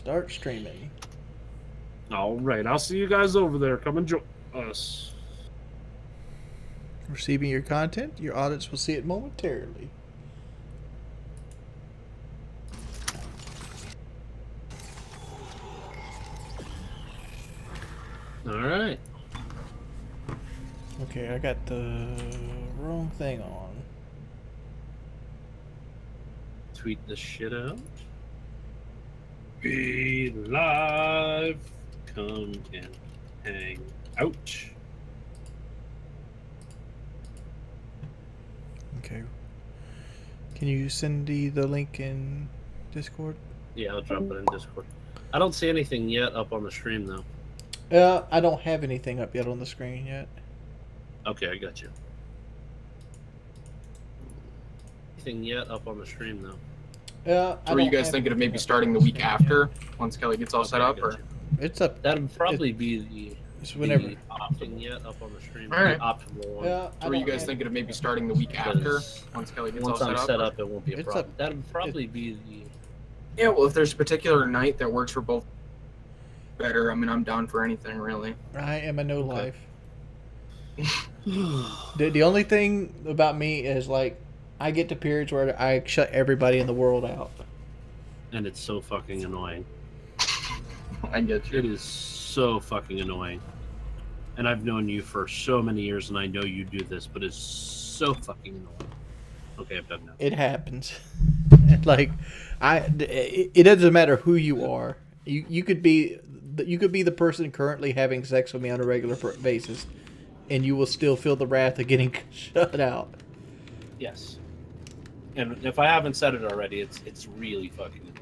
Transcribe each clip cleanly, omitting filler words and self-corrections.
Start streaming. All right, I'll see you guys over there. Come and join us. Receiving your content. Your audience will see it momentarily. All right. Okay, I got the wrong thing on. Tweet this shit out. Be live. Come and hang out. Okay. Can you send the link in Discord? Yeah, I'll drop it in Discord. I don't see anything yet up on the stream, though. I don't have anything up yet on the screen yet. Okay, I got you. Anything yet up on the stream, though? So are you guys thinking of maybe starting the week after, once Kelly gets all set up, or? It's up. That'd probably be the. It's whenever. The opting yet up on the stream. All right. The optimal one. Yeah. So are you guys thinking of maybe starting the week after, once Kelly gets all Once set I'm up? set up, it won't be a It's problem. up. That'd probably be the. Yeah, well, if there's a particular night that works for both, better. I mean, I'm down for anything, really. I am a no life. The only thing about me is like I get to periods where I shut everybody in the world out. And it's so fucking annoying. I get you. It is so fucking annoying. And I've known you for so many years, and I know you do this, but it's so fucking annoying. Okay, I'm done now. It happens. Like it doesn't matter who you are. You could be the person currently having sex with me on a regular basis, and you will still feel the wrath of getting shut out. Yes. And if I haven't said it already, it's really fucking annoying.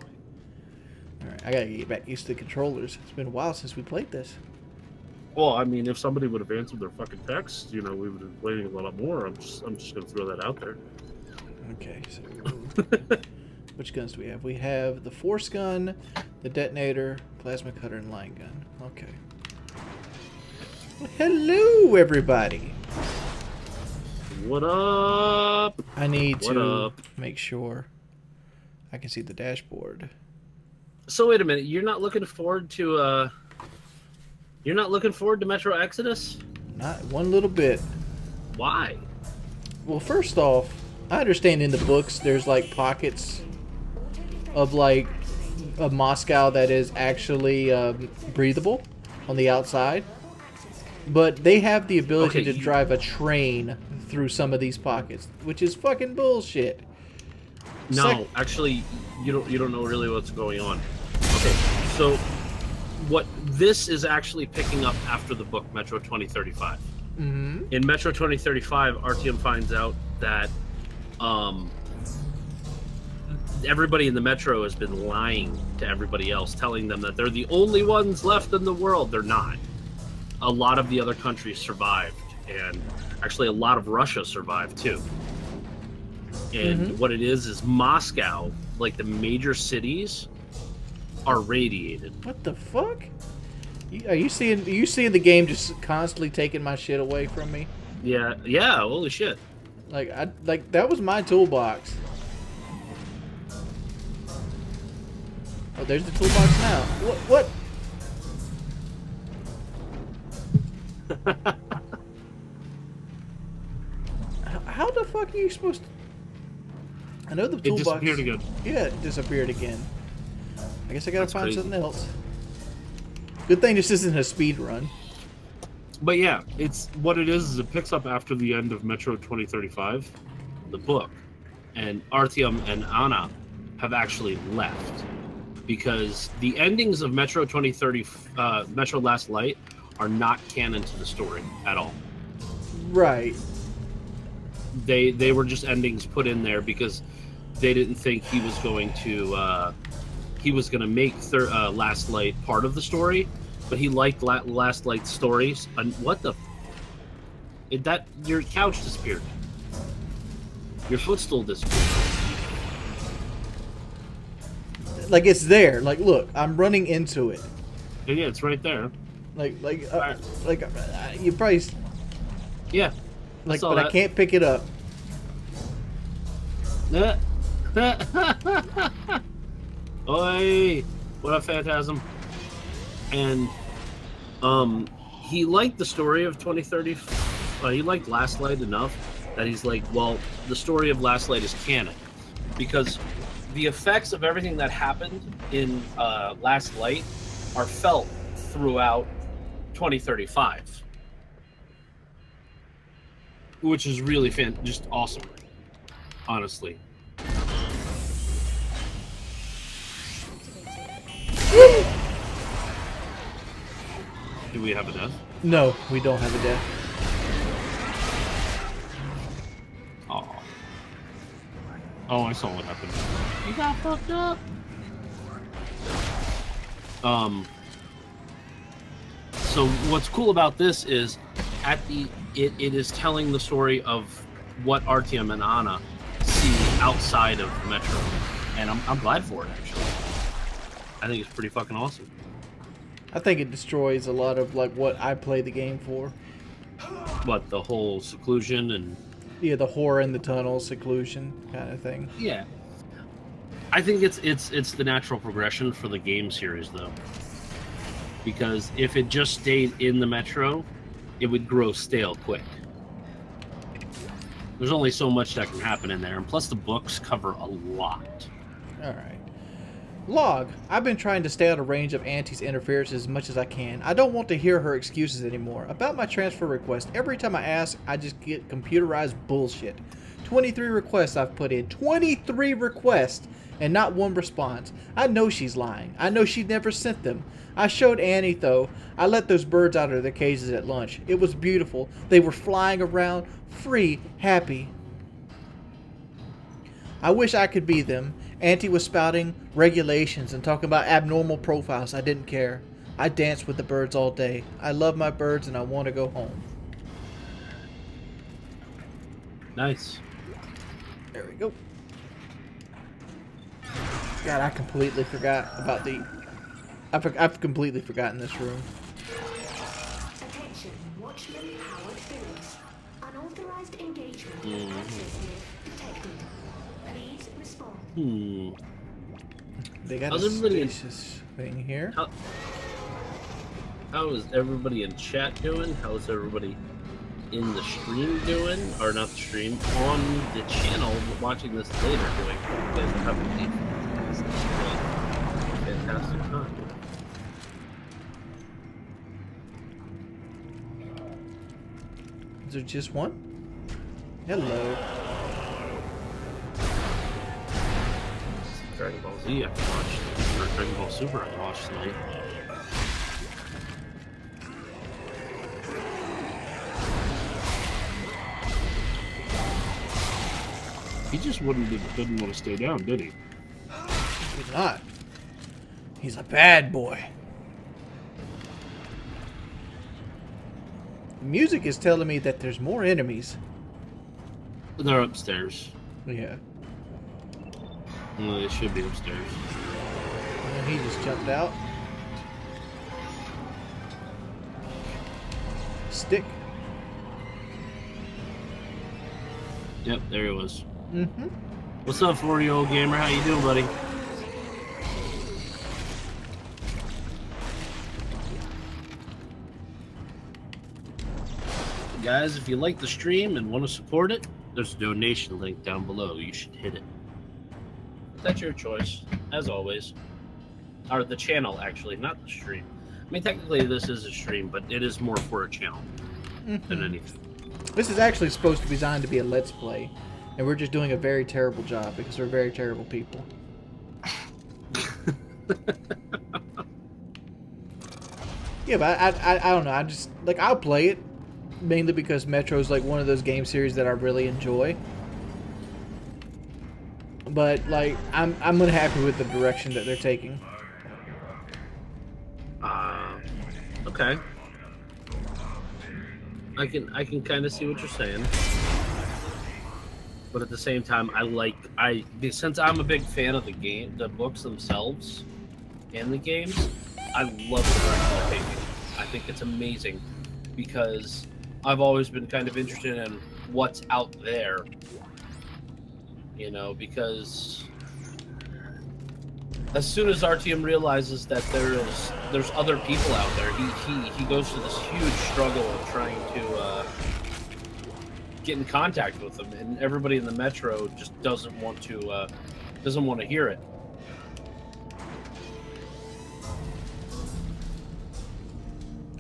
All right, I gotta get back used to the controllers. It's been a while since we played this. Well, I mean, if somebody would have answered their fucking text, we would have been waiting a lot more. I'm just gonna throw that out there. Okay, so which guns do we have? We have the force gun, the detonator, plasma cutter, and line gun. Okay. Well, hello, everybody. What up? I need What to up? make sure I can see the dashboard. So wait a minute, you're not looking forward to Metro Exodus? Not one little bit. Why? Well, first off, I understand in the books there's like pockets of like of Moscow that is actually breathable on the outside, but they have the ability to drive a train through some of these pockets, which is fucking bullshit. No, actually, you don't know really what's going on. Okay, so what this is actually picking up after the book Metro 2035. Mm-hmm. In Metro 2035, Artyom finds out that everybody in the Metro has been lying to everybody else, telling them that they're the only ones left in the world. They're not. A lot of the other countries survived, and actually a lot of Russia survived too. And what it is Moscow, like the major cities, are radiated. What the fuck? Are you seeing the game just constantly taking my shit away from me? Yeah, holy shit. Like that was my toolbox. Oh, there's the toolbox now. What? How the fuck are you supposed to? I know the toolbox. It disappeared again. Yeah, it disappeared again. I guess I gotta find crazy. something else. Good thing this isn't a speed run. But yeah, it's what it is it picks up after the end of Metro 2035, the book, and Artyom and Anna have actually left because the endings of Metro 2030, Metro Last Light, are not canon to the story at all. Right. They were just endings put in there because they didn't think he was going to make Last Light part of the story, but he liked Last Light stories. And what the? Your couch disappeared. Your footstool disappeared. Like it's there. Like look, I'm running into it. And yeah, it's right there. You probably. Yeah. Like, saw but I that. can't pick it up. Oi! What up, Phantasm? And he liked the story of 2030. He liked Last Light enough that he's like, well, the story of Last Light is canon because the effects of everything that happened in Last Light are felt throughout 2035, which is really just awesome, honestly. Do we have a death? No, we don't have a death. Oh. Oh, I saw what happened. You got fucked up. So what's cool about this is it is telling the story of what Artyom and Anna see outside of Metro. And I'm glad for it, actually. I think it's pretty fucking awesome. I think it destroys a lot of like what I play the game for. What, the whole seclusion and... Yeah, the horror in the tunnel, seclusion kind of thing. Yeah. I think it's the natural progression for the game series, though. Because if it just stayed in the Metro, it would grow stale quick. There's only so much that can happen in there, and plus the books cover a lot. Alright. Log, I've been trying to stay out of range of Auntie's interference as much as I can. I don't want to hear her excuses anymore. About my transfer request, every time I ask, I just get computerized bullshit. 23 requests I've put in. 23 requests! And not one response. I know she's lying. I know she never sent them. I showed Annie, though. I let those birds out of their cages at lunch. It was beautiful. They were flying around, free, happy. I wish I could be them. Auntie was spouting regulations and talking about abnormal profiles. I didn't care. I danced with the birds all day. I love my birds and I want to go home. Nice. There we go. God, I completely forgot about the... I've completely forgotten this room. Attention, Watchman Howard Phillips. Unauthorized engagement. Access detected. Please respond. They got How's a everybody stasis thing here. How is everybody in chat doing? How is everybody in the stream doing? Or not the stream, on the channel watching this later doing? You guys are having a fantastic time. Is there just one? Hello. Dragon Ball Z I can watch, or Dragon Ball Super I can watch tonight. He just didn't want to stay down, did he? He's not. He's a bad boy. The music is telling me that there's more enemies. They're upstairs. Yeah. Well, they should be upstairs. And he just jumped out. Stick. Yep, there he was. Mm-hmm. What's up, 40-year-old gamer? How you doing, buddy? Guys, if you like the stream and want to support it, there's a donation link down below. You should hit it. That's your choice, as always. Or the channel, actually, not the stream. I mean, technically this is a stream, but it is more for a channel than anything. This is actually supposed to be designed to be a Let's Play. And we're just doing a very terrible job because we're very terrible people. Yeah, but I don't know. I just, like, I'll play it. Mainly because Metro's like one of those game series that I really enjoy. But like I'm unhappy with the direction that they're taking. Okay. I can kind of see what you're saying. But at the same time, since I'm a big fan of the books themselves and the games, I love the direction they're taking. I think it's amazing because I've always been kind of interested in what's out there, you know, because as soon as Artyom realizes that there's other people out there, he goes to this huge struggle of trying to get in contact with them, and everybody in the metro just doesn't want to hear it.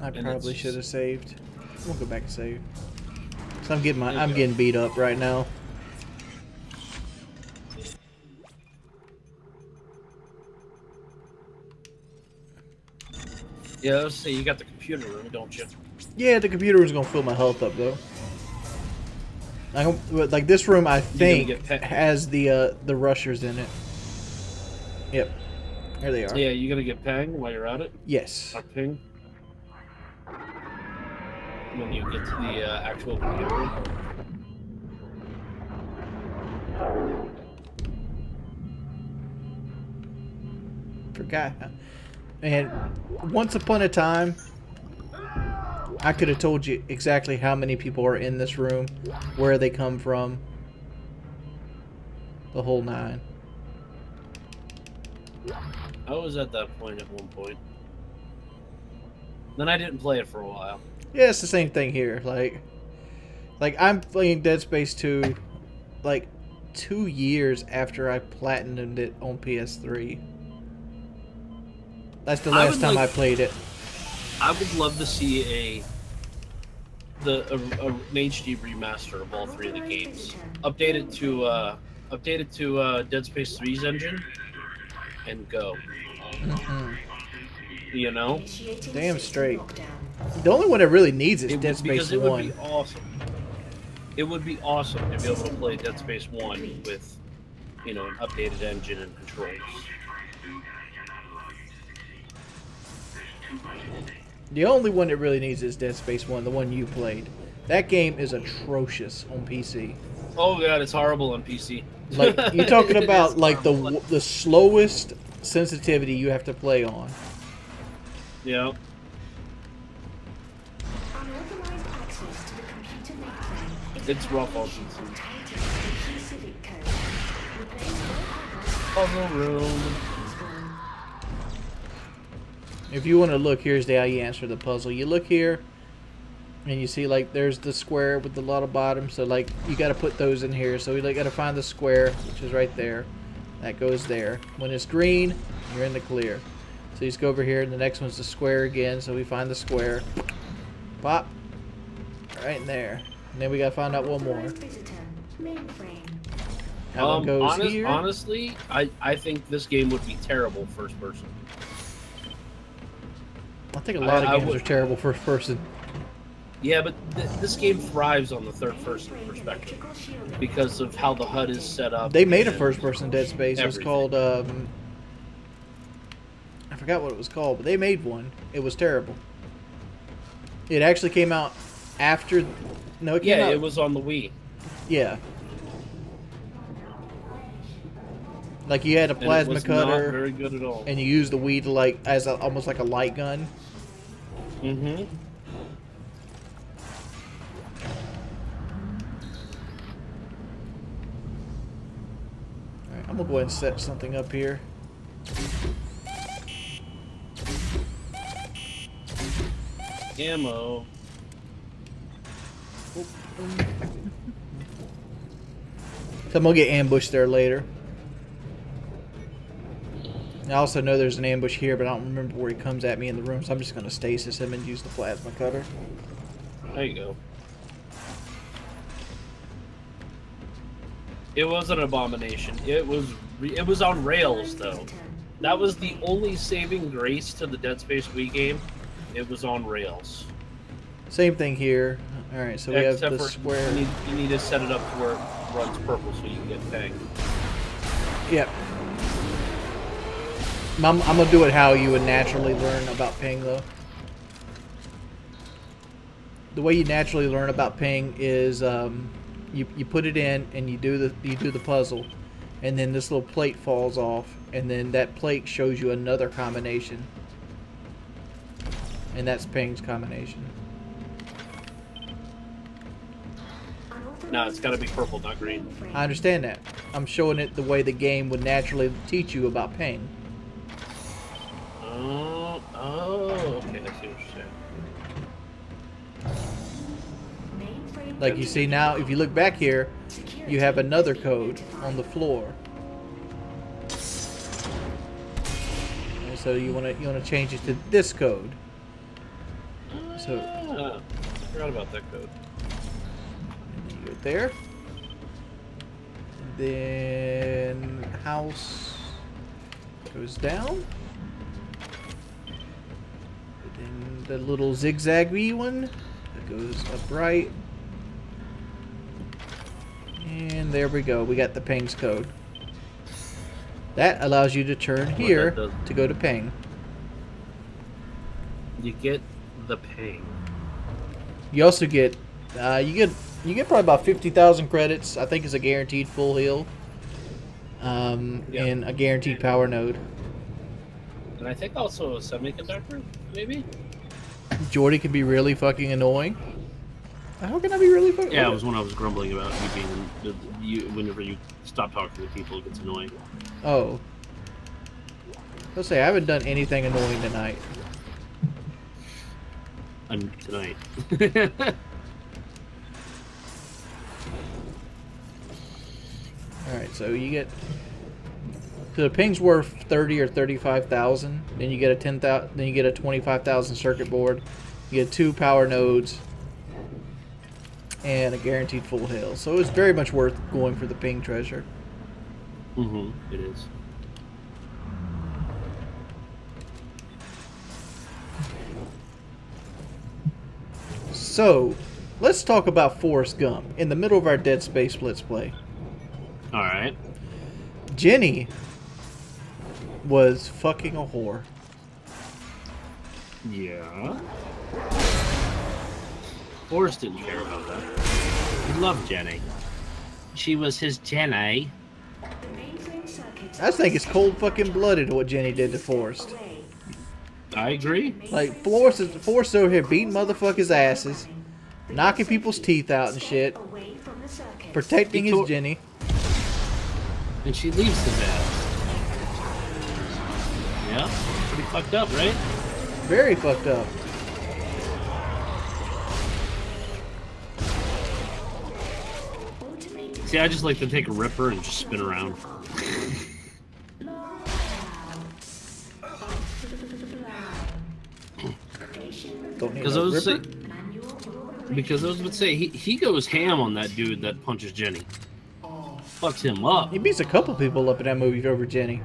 I And probably it's should have just- saved. We'll go back and save. So I'm getting beat up right now. Yeah, let's see. You got the computer room, don't you? Yeah, the computer was gonna fill my health up though. Like this room, I think has the rushers in it. Yep, there they are. Yeah, you gonna get Pang while you're at it? Yes. Or Ping? When you get to the actual computer room. Forgot. And once upon a time, I could have told you exactly how many people are in this room, where they come from, the whole nine. I was at that point at one point. Then I didn't play it for a while. Yeah, it's the same thing here. Like I'm playing Dead Space 2, like 2 years after I platinumed it on PS3. That's the last time I played it. I would love to see an HD remaster of all three of the games, updated to Dead Space 3's engine, and go. You know, Damn straight. The only one that really needs is Dead Space because it 1. would be awesome. It would be awesome to be able to play Dead Space 1 with, you know, an updated engine and controls. The only one that really needs is Dead Space 1, the one you played. That game is atrocious on PC. Oh god, it's horrible on PC. Like you're talking It about is like horrible. the slowest sensitivity you have to play on. Yeah. Unauthorized access to the computer network. It's rough on PC. Civic code. Replace all Puzzle room. If you want to look, here's how you answer the puzzle. You look here, and you see like there's the square with the lot of bottoms. So like you got to put those in here. So you like, got to find the square, which is right there. That goes there. When it's green, you're in the clear. So you just go over here, and the next one's the square again. So we find the square. Pop. Right in there. And then we got to find out one more. visitor. Mainframe. That one goes here. Honestly, I think this game would be terrible first person. I think a lot I of games would- are terrible first person. Yeah, but this game thrives on the third person perspective because of how the HUD is set up. They made a and first person Dead Space. It was everything. called I forgot what it was called, but they made one. It was terrible. It actually came out after no, it came Yeah, out, it was on the Wii. yeah. Like you had a And it plasma was not cutter very good at all. and you used the Wii to like as almost like a light gun. Mm-hmm. Alright, I'm gonna go ahead and set something up here. Ammo. So I'm gonna get ambushed there later. I also know there's an ambush here, but I don't remember where he comes at me in the room, so I'm just gonna stasis him and use the plasma cutter. There you go. It was an abomination. It was on rails though. That was the only saving grace to the Dead Space Wii game. It was on rails. Same thing here. Alright, so we have Except the for square. you need to set it up to where it runs purple so you can get Pang. Yep. I'm gonna do it how you would naturally learn about ping, though. The way you naturally learn about ping is you put it in and you do the puzzle, and then this little plate falls off, and then that plate shows you another combination, and that's ping's combination. No, it's got to be purple, not green. I understand that. I'm showing it the way the game would naturally teach you about ping. Mainframe Like you see now, if you look back here, you have another code on the floor. And so you wanna change it to this code. So I forgot about that code. you go there. And then house goes down. And then the little zigzaggy one that goes up right. And there we go. We got the pings code. That allows you to turn here that does- to go to ping. You get the ping. You also get you get probably about 50,000 credits. I think it's a guaranteed full heal. And a guaranteed power node. And I think also a semiconductor, maybe? Jordy can be really fucking annoying. How can I be really fucking? Yeah, it was when I was grumbling about you being whenever you stop talking to people, it gets annoying. Oh. Let's say I haven't done anything annoying tonight. Tonight. All right, so you get. So the ping's worth 30 or 35,000. Then you get a 10,000. Then you get a 25,000 circuit board. You get 2 power nodes. And a guaranteed full heal. So it's very much worth going for the ping treasure. It is. So, let's talk about Forrest Gump in the middle of our Dead Space Let's Play. Alright. Jenny was fucking a whore. Yeah. Forrest didn't care about that. He loved Jenny. She was his Jenny. The mainframe circuit I think it's cold fucking blooded what Jenny did to Forrest. away. I agree. Like, Forrest is over here beating motherfuckers' asses, knocking people's teeth out and shit, Away from the circuit. protecting He his tore- Jenny. And she leaves his ass. Yeah? Pretty fucked up, right? Very fucked up. Automated See, I just like to take a ripper and just spin around. Don't need Because I no was ripper. going to say, he goes ham on that dude that punches Jenny. Fucks him up. He beats a couple people up in that movie over Jenny.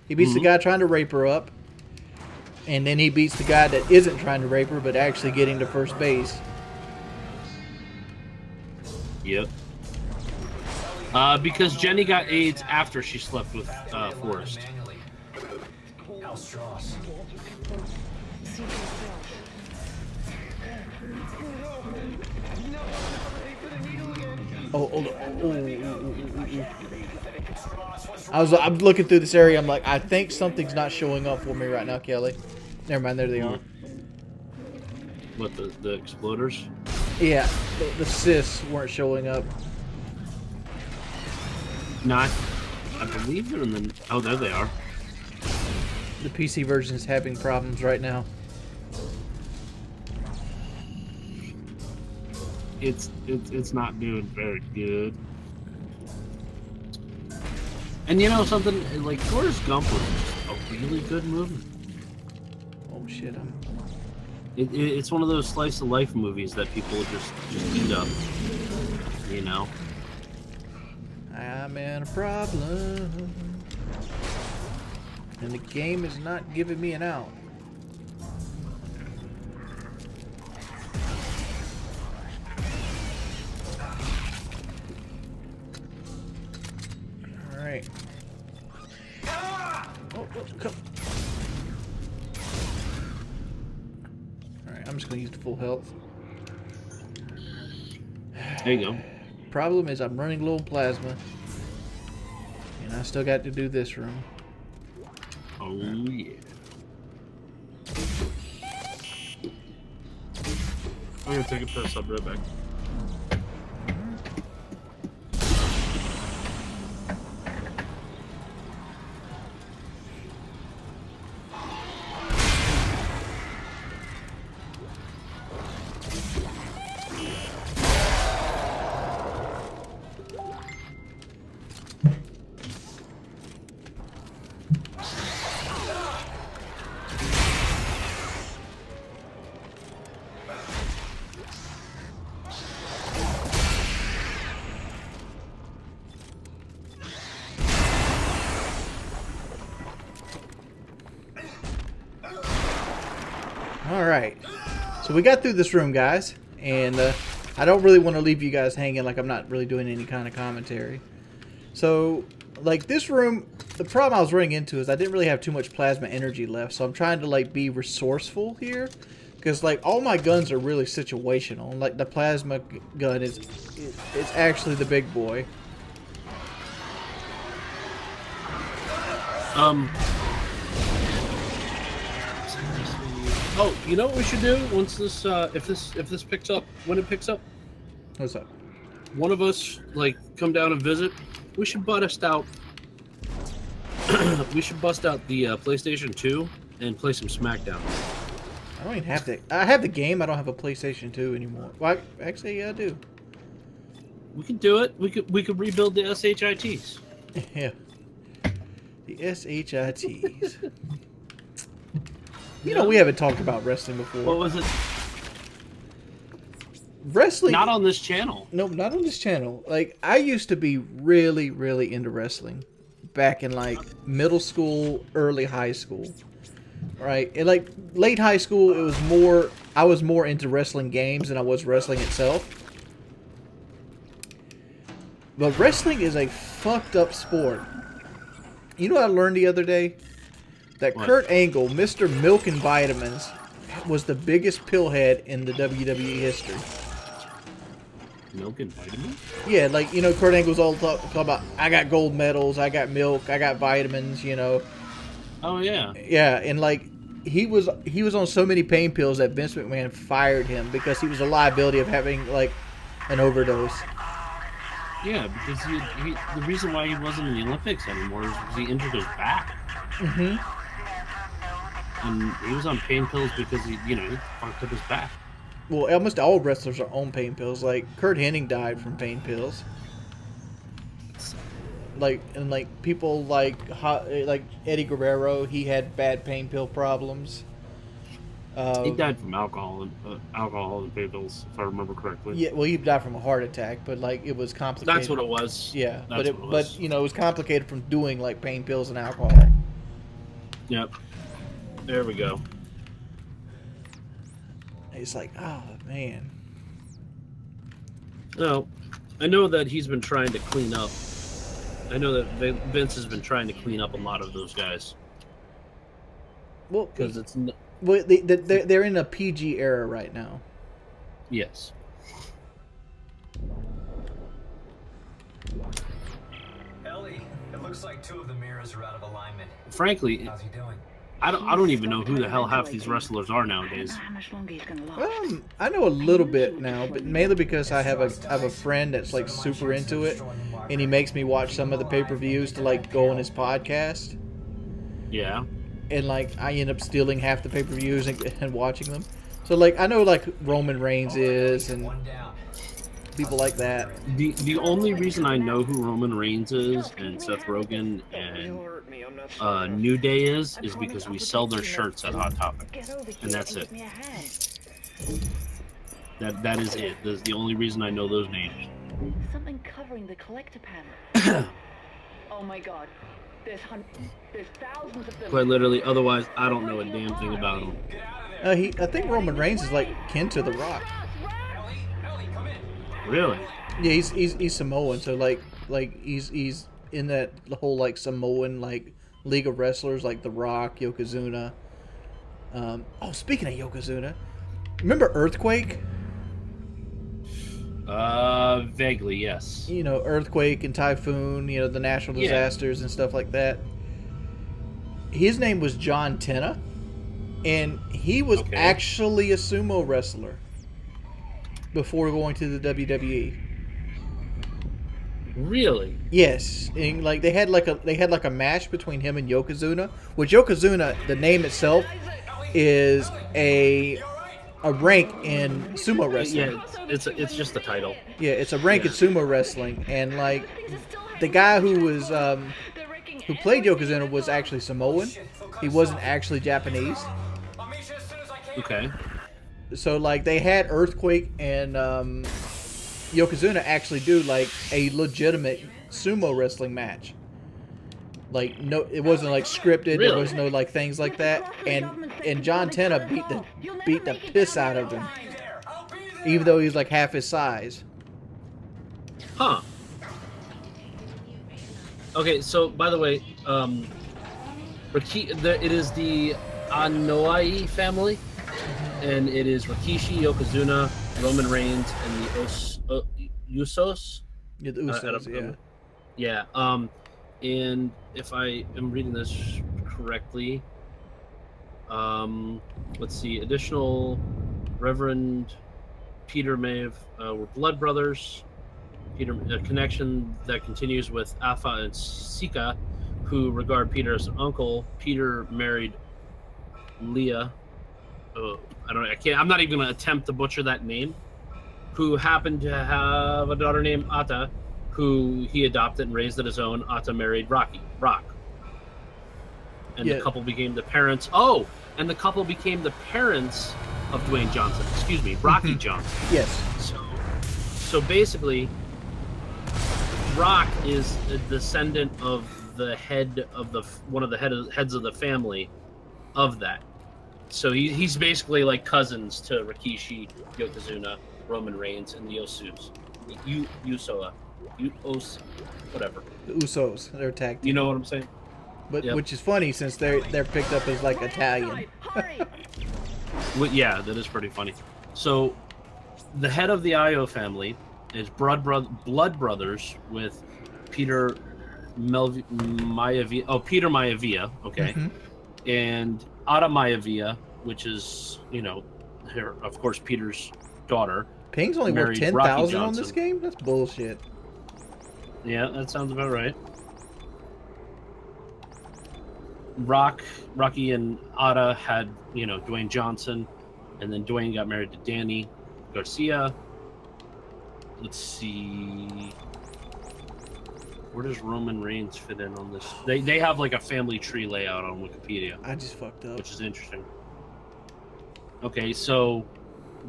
He beats the guy trying to rape her up. And then he beats the guy that isn't trying to rape her, but actually getting to first base. Yep. Because Jenny got AIDS after she slept with Forrest. Oh, hold on. I'm looking through this area. I'm like, I think something's not showing up for me right now, Kelly. Never mind, there they are. What, the exploders? Yeah, the cysts weren't showing up. Not. I believe they're in the. Oh, there they are. The PC version is having problems right now. It's not doing very good. And you know something, like Forrest Gump was a really good movie. Oh shit! It's one of those slice of life movies that people just eat up. You know. I'm in a problem, and the game is not giving me an out. All right. Oh, come. All right, I'm just gonna use the full health. There you go. Problem is I'm running low on plasma, and I still got to do this room. Oh yeah. I'm gonna take a piss. I'll be right back. Alright. So we got through this room, guys. And I don't really want to leave you guys hanging like I'm not really doing any kind of commentary. So, like, this room, the problem I was running into is I didn't really have too much plasma energy left. So I'm trying to, like, be resourceful here. Because, like, all my guns are really situational. Like, the plasma gun is actually the big boy. Oh, you know what we should do once this, if this picks up, when it picks up? What's up? One of us, like, come down and visit. We should bust out. We should bust out the PlayStation 2 and play some SmackDown. I don't even have the... I have the game. I don't have a PlayStation 2 anymore. Well, actually, yeah, I do. We could do it. We could rebuild the SHITs. Yeah. The SHITs. You know, we haven't talked about wrestling before. What was it? Wrestling... Not on this channel. No, not on this channel. Like, I used to be really, really into wrestling. Back in, like, middle school, early high school. Right? And, like, late high school, it was more... I was more into wrestling games than I was wrestling itself. But wrestling is a fucked up sport. You know what I learned the other day? That What? Kurt Angle, Mr. Milk and Vitamins, was the biggest pillhead in the WWE history. Milk and vitamins? Yeah, like, you know, Kurt Angle's all talk about, I got gold medals, I got milk, I got vitamins, you know. Oh yeah. Yeah, and like, he was on so many pain pills that Vince McMahon fired him because he was a liability of having, like, an overdose. Yeah, because the reason why he wasn't in the Olympics anymore is because he injured his back. Mm-hmm. And he was on pain pills because he fucked up his back. Well, almost all wrestlers are on pain pills. Like, Kurt Hennig died from pain pills. Like, and like, people like Eddie Guerrero, he had bad pain pill problems. He died from alcohol and pain pills, if I remember correctly. Yeah, well, he died from a heart attack, but like, it was complicated. That's what it was. Yeah, That's what it was. but you know, it was complicated from doing like pain pills and alcohol. Yep. There we go. It's like, oh man. No, I know that he's been trying to clean up. I know that Vince has been trying to clean up a lot of those guys Well, because it's well, they're in a PG era right now. yes. Ellie, it looks like two of the mirrors are out of alignment. Frankly, How's he doing? I don't even know who the hell half these wrestlers are nowadays. I know a little bit now, but mainly because I have a friend that's like super into it, and he makes me watch some of the pay-per-views to like go on his podcast, Yeah. and like I end up stealing half the pay-per-views and watching them. So like I know like Roman Reigns is and One down. people like that. The only reason I know who Roman Reigns is and Seth Rogen and New Day is because we sell their shirts at Hot Topic, and that's it. That is it. That's the only reason I know those names. Something covering the collector panel. Oh my god. There's thousands of them. Quite literally. Otherwise, I don't know a damn thing about them. I think Roman Reigns is like kin to The Rock. Ellie, come in. Really? Yeah, he's Samoan, so like he's in that whole like Samoan like league of wrestlers like The Rock, Yokozuna. Oh, speaking of Yokozuna, remember Earthquake? Vaguely, yes. You know, Earthquake and Typhoon, you know, the natural Yeah. disasters and stuff like that. His name was John Tena, and he was Okay. actually a sumo wrestler before going to the WWE. Really? Yes, and like they had like a match between him and Yokozuna, which Yokozuna, the name itself, is a rank in sumo wrestling. Yeah, it's just the title. Yeah, it's a rank in sumo wrestling, and like the guy who was who played Yokozuna was actually Samoan. He wasn't actually Japanese. I'll meet you as soon as I can. Okay. So like they had Earthquake and Yokozuna actually do like a legitimate sumo wrestling match. Like no, it wasn't like scripted. There Really? was no like things like that. And John Tena beat the piss out of him, even though he's like half his size. Huh. Okay, so by the way, it is the Anoa'i family, and it is Rikishi, Yokozuna, Roman Reigns, and the Usos. Yeah, the Usos, yeah. And if I am reading this correctly, let's see, additional Reverend Peter Maeve were blood brothers. Peter, a connection that continues with Afa and Sika, who regard Peter as an uncle. Peter married Leah. I'm not even going to attempt to butcher that name. Who happened to have a daughter named Ata, who he adopted and raised at his own. Ata married Rock. And the couple became the parents. Oh, and the couple became the parents of Dwayne Johnson. Excuse me, Rocky Johnson. Yes. So basically, Rock is a descendant of the head of one of the heads of the family of that. So he's basically like cousins to Rikishi, Yokozuna, Roman Reigns, and the Usos. Whatever. The Usos, they're tag team. You know what I'm saying? But which is funny since they're picked up as like Italian. Well, yeah, that is pretty funny. So the head of the Io family is blood brothers with Peter Maivia. Oh, Peter Maivia, okay, and Ada Maivia, which is of course Peter's daughter. Ping's only worth 10,000 on this game. That's bullshit. Yeah, that sounds about right. Rocky and Ada had Dwayne Johnson, and then Dwayne got married to Danny Garcia. Let's see. Where does Roman Reigns fit in on this? They have like a family tree layout on Wikipedia. I just fucked up. Which is interesting. Okay, so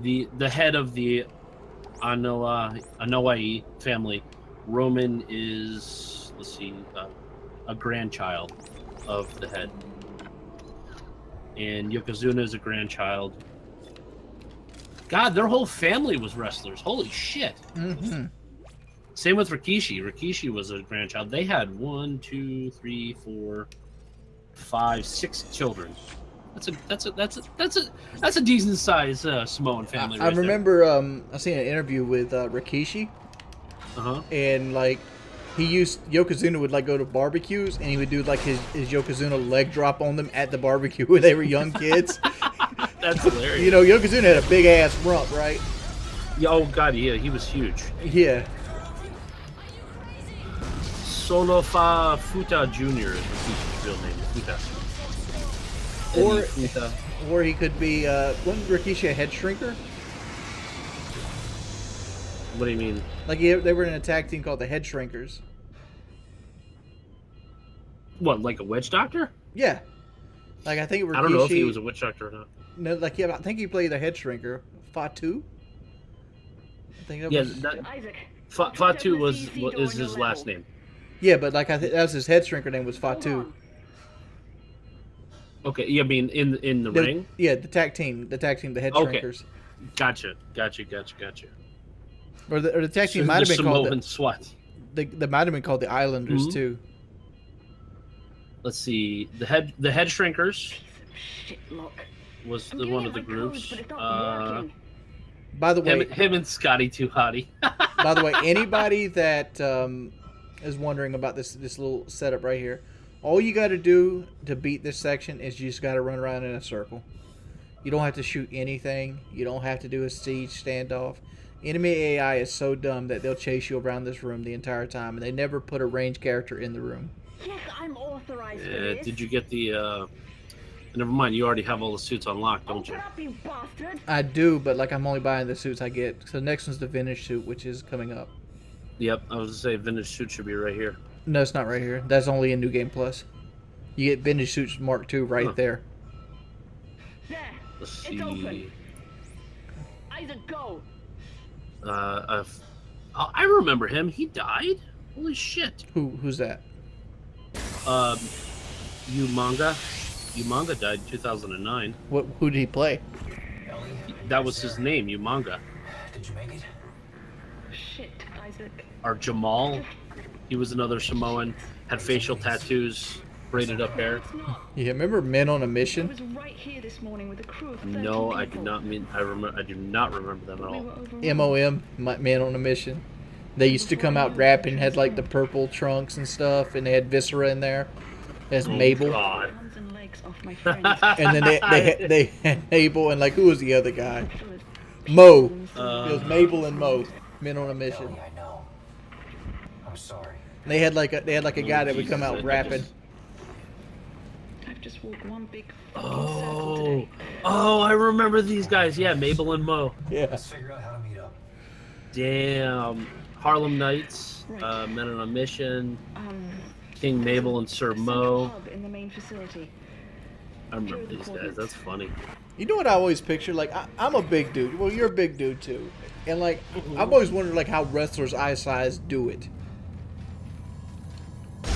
the head of the Anoa'i family, Roman is, let's see, a grandchild of the head. And Yokozuna is a grandchild. God, their whole family was wrestlers. Holy shit. Same with Rikishi. Rikishi was a grandchild. They had 1, 2, 3, 4, 5, 6 children. That's a decent size Samoan family. I remember I seen an interview with Rikishi. And like Yokozuna would like go to barbecues and he would do like his Yokozuna leg drop on them at the barbecue when they were young kids. That's hilarious. Yokozuna had a big ass rump, right? Yeah, oh god, yeah, he was huge. Yeah. Solofa Futa Jr. is Rikishi's real name. Futa. Or he could be wasn't Rikishi a head shrinker? What do you mean? Like they were in a tag team called the Head Shrinkers. What, like a witch doctor? Yeah. Like I think Rikishi, I don't know if he was a witch doctor or not. No, like I think he played the head shrinker, Fatu. I think that was. Fatu is his last name. Yeah, but like that was his head shrinker name was Fatu. Okay, you mean in the ring? Yeah, the tag team, the head shrinkers. Gotcha. Or the tag team might have been called SWAT. They might have been called the Islanders too. Let's see, the head shrinkers was one of the groups. By the way, him and Scotty Too Hottie. By the way, anybody that is wondering about this little setup right here, all you got to do to beat this section is you just got to run around in a circle. You don't have to shoot anything. You don't have to do a siege standoff. Enemy AI is so dumb that they'll chase you around this room the entire time, and they never put a ranged character in the room. Yes, I'm authorized for this. Did you get the? Never mind. You already have all the suits unlocked, don't you? Up, you bastard. I do, but like I'm only buying the suits I get. So the next one's the vintage suit, which is coming up. Yep, I was gonna say vintage suit should be right here. No, it's not right here. That's only in New Game Plus. You get vintage suits Mark II right there. There. Let's see. It's open. Isaac, go. I remember him. He died. Holy shit. Who's that? Umanga. Umanga died in 2009. Who did he play? Ellie, That was his name, Umanga. did you make it? Shit, Isaac. Or Jamal. He was another Samoan. Had facial tattoos, braided up hair. It's not. You remember Men on a I Mission? was right here this morning with a crew of 13 No, I do people. not mean. I do not remember them at We all. were overrun. MOM, Men on a Mission. They used to come out rapping, had like the purple trunks and stuff, and they had Viscera in there as Mabel. God. Arms and legs off my friends. And then they had Mabel and like who was the other guy? Full of Mo. Uh, It was Mabel and Mo. Men on a Mission. Ellie, I know. I'm sorry. They had like a guy that would come out Jesus, I rapping. just- I've just walked one big fucking circle Oh, today. oh, I remember these guys. Yeah, Mabel and Mo. Yeah. Let's figure out how to meet up. Damn. Harlem Knights, Men on a Mission, King Mabel and Sir Mo. Hub in the main facility. I remember these guys. That's funny. You know what I always picture? Like I'm a big dude. Well, you're a big dude too. And like I've always wondered like how wrestlers eye size do it.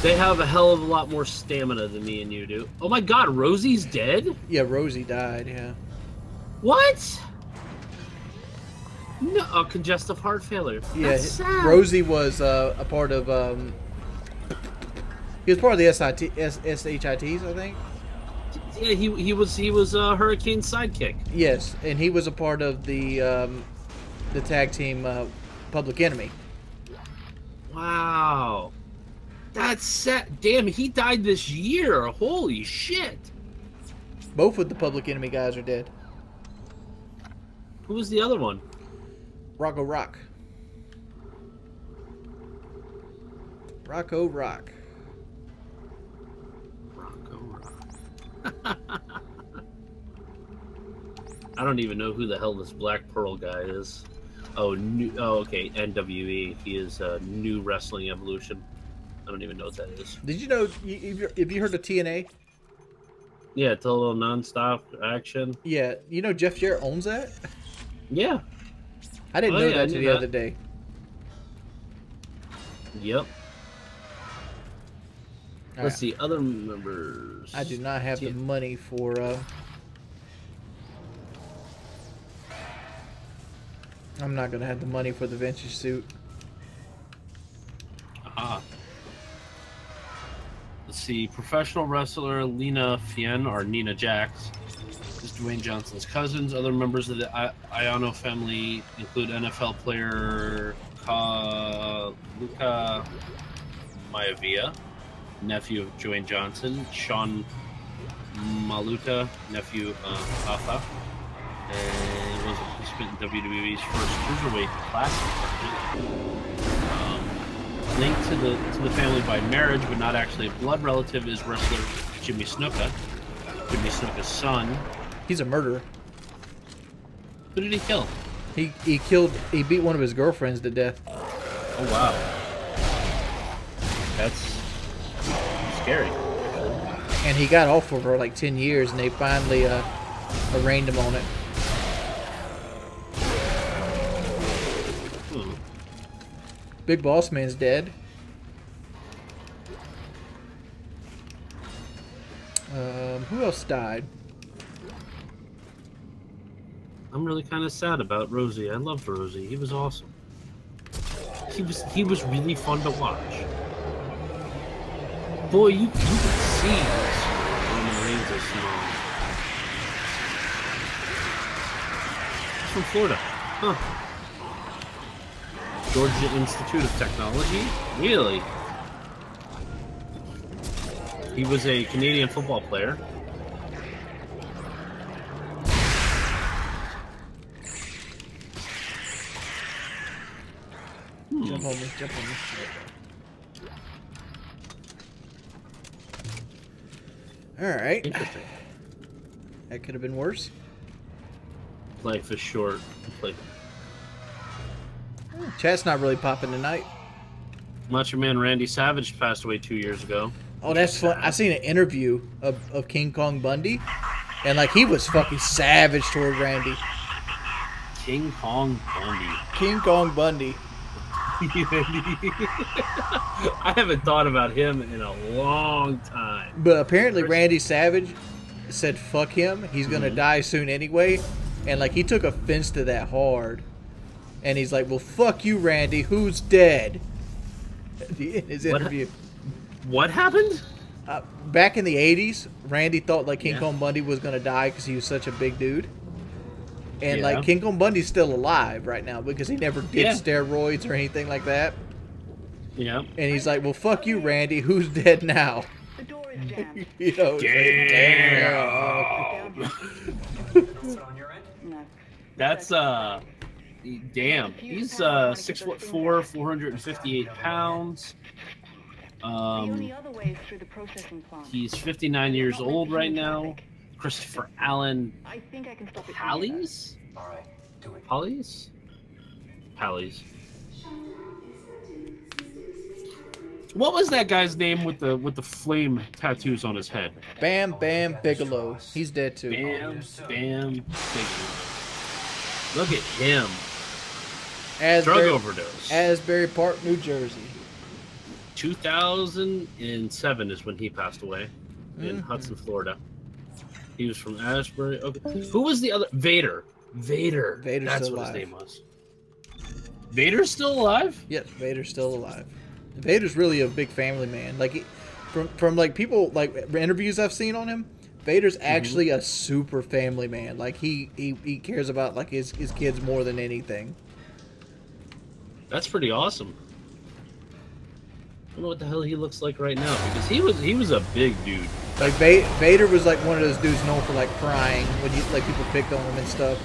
They have a hell of a lot more stamina than me and you do. Oh my God, Rosie's dead? Yeah, Rosie died. Yeah. What? No, congestive heart failure. Yeah, That's sad. Rosie was a part of. He was part of the SHITs, I think. Yeah, he was Hurricane's sidekick. Yes, and he was a part of the tag team Public Enemy. Wow, that's sad. Damn, he died this year. Holy shit. Both of the Public Enemy guys are dead. Who was the other one? Rocco Rock. Rocco Rock. Rocco Rock. I don't even know who the hell this Black Pearl guy is. Oh, okay, NWE. He is New Wrestling Evolution. I don't even know what that is. Did you know? Have you heard of TNA? Yeah, it's a little non-stop action. Yeah, you know Jeff Jarrett owns that. Yeah. I didn't Oh, know yeah, I that knew till the that. other day. Yep. All Let's right. see, other members. I do not have the money for. I'm not gonna have the money for the Vinci suit. Aha. Let's see, professional wrestler Lena Fien, or Nina Jax, is Dwayne Johnson's cousins. Other members of the Iano family include NFL player Luca Maivia, nephew of Dwayne Johnson, Sean Maluta, nephew of Alpha, and was a participant in WWE's first Cruiserweight Classic tournament. Linked to the family by marriage, but not actually a blood relative, is wrestler Jimmy Snuka. Jimmy Snuka's son. He's a murderer. Who did he kill? He beat one of his girlfriends to death. Oh wow, that's scary. And he got off for like 10 years, and they finally arraigned him on it. Hmm. Big Boss Man's dead. Who else died? I'm really kind of sad about Rosie. I loved Rosie. He was awesome. He was really fun to watch. Boy, you could see this Roman Reigns this year. He's from Florida. Huh. Georgia Institute of Technology? Really? He was a Canadian football player. Jump on me, jump on me. Alright. Interesting. That could have been worse. Life is short. Chat's not really popping tonight. Macho Man Randy Savage passed away 2 years ago. Oh, that's fun. I seen an interview of King Kong Bundy, and like he was fucking savage toward Randy. King Kong Bundy. King Kong Bundy. I haven't thought about him in a long time. But apparently Randy Savage said fuck him. He's gonna die soon anyway. And like he took offense to that hard. And he's like, well, fuck you, Randy. Who's dead? In his interview. What happened? Back in the 80s, Randy thought like King Kong Bundy was gonna die because he was such a big dude. And like King Kong Bundy's still alive right now because he never did steroids or anything like that. Yeah. And he's like, well, fuck you, Randy. Who's dead now? The door is jammed. You know, Damn. Nothing on your end? No. That's damn. He's 6'4", 458 pounds. The only other way is through the processing plant. He's 59 years old right now. Christopher Allen I think I can stop it. Pallies? All right, do it. Pallies? Pallies. What was that guy's name with the flame tattoos on his head? Bam Bam Bigelow. He's dead too. Bam, bam, Bigelow. Look at him. Drug overdose. Asbury Park, New Jersey. 2007 is when he passed away in Hudson, Florida. He was from Asbury. Okay. Who was the other? Vader. Vader's That's still what alive. his name was. Vader's still alive? Yes, Vader's still alive. Vader's really a big family man. Like from like people like interviews I've seen on him, Vader's actually a super family man. Like he cares about like his kids more than anything. That's pretty awesome. I don't know what the hell he looks like right now because he was a big dude. Like Vader was like one of those dudes known for like crying when like people picked on him and stuff.